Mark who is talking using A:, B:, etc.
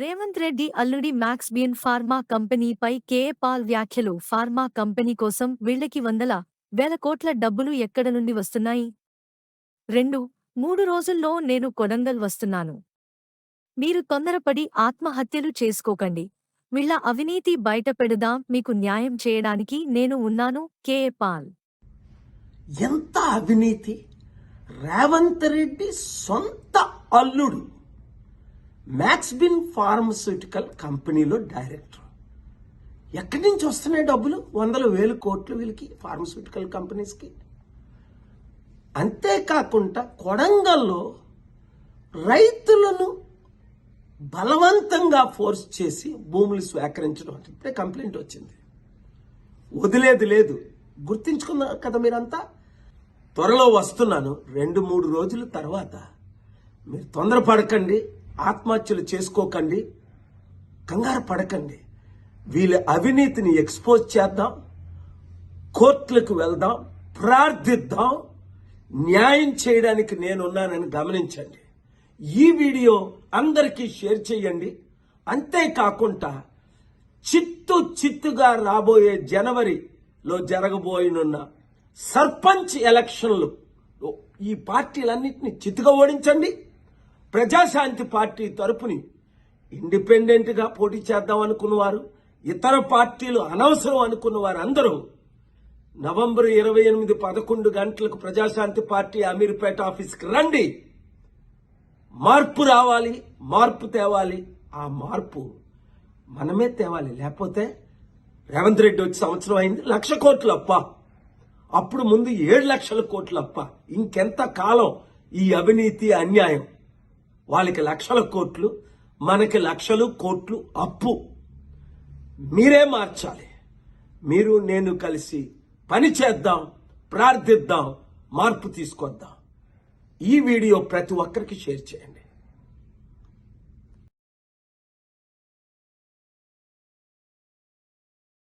A: రేవంత్ రెడ్డి అల్లుడి మ్యాక్స్బియన్ pharma కంపెనీపై KA Paul వ్యాఖ్యలు pharma company కోసం వీళ్లకి వేల కోట్ల డబ్బులు ఎక్కడ నుండి వస్తున్నాయి? 2-3 రోజుల్లో నేను కొడంగల్ వస్తున్నాను. మీరు తొందరపడి ఆత్మహత్యలు చేసుకోకండి. వీళ్ల అవినీతి బయటపెడదాం, మీకు న్యాయం చేయడానికి నేను ఉన్నాను. KA Paul.
B: ఎంత అవినీతి! రేవంత్ రెడ్డి సొంత అల్లుడు మ్యాక్స్బిన్ ఫార్మస్యూటికల్ కంపెనీలో డైరెక్టర్. ఎక్కడి నుంచి వస్తున్నాయి డబ్బులు? 100,000 కోట్లు వీళ్ళకి, ఫార్మస్యూటికల్ కంపెనీస్కి. అంతేకాకుండా కొడంగల్లో రైతులను బలవంతంగా ఫోర్స్ చేసి భూములు స్వీకరించడం అంటే ఇప్పుడే కంప్లైంట్ వచ్చింది. వదిలేది లేదు. గుర్తించుకున్నారు కదా మీరంతా. త్వరలో వస్తున్నాను. 2-3 రోజుల తర్వాత మీరు తొందరపడకండి, ఆత్మహత్యలు చేసుకోకండి, కంగారు పడకండి. వీళ్ళ అవినీతిని ఎక్స్పోజ్ చేద్దాం, కోర్టులకు వెళ్దాం, ప్రార్థిద్దాం. న్యాయం చేయడానికి నేనున్నానని గమనించండి. ఈ వీడియో అందరికీ షేర్ చేయండి. అంతేకాకుండా చిత్తుగా రాబోయే జనవరిలో జరగబోయనున్న సర్పంచ్ ఎలక్షన్లు ఈ పార్టీలన్నింటినీ చిత్తుగా ఓడించండి. ప్రజాశాంతి పార్టీ తరపుని ఇండిపెండెంట్గా పోటీ చేద్దాం అనుకున్నవారు, ఇతర పార్టీలు అనవసరం అనుకున్నవారు అందరూ నవంబర్ 28 11 గంటలకు ప్రజాశాంతి పార్టీ అమీర్పేట ఆఫీస్కి రండి. మార్పు రావాలి, మార్పు తేవాలి. ఆ మార్పు మనమే తేవాలి. లేకపోతే రేవంత్ రెడ్డి వచ్చి సంవత్సరం అయింది, 1,00,000 కోట్లు అప్ప. అప్పుడు ముందు 7 లక్షల కోట్లు అప్ప. ఇంకెంత కాలం ఈ అవినీతి అన్యాయం? వాళ్ళకి 1,00,000 కోట్లు, మనకి 1,00,000 కోట్లు అప్పు. మీరే మార్చాలి. మీరు నేను కలిసి పని చేద్దాం, ప్రార్థిద్దాం, మార్పు తీసుకొద్దాం. ఈ వీడియో ప్రతి ఒక్కరికి షేర్ చేయండి.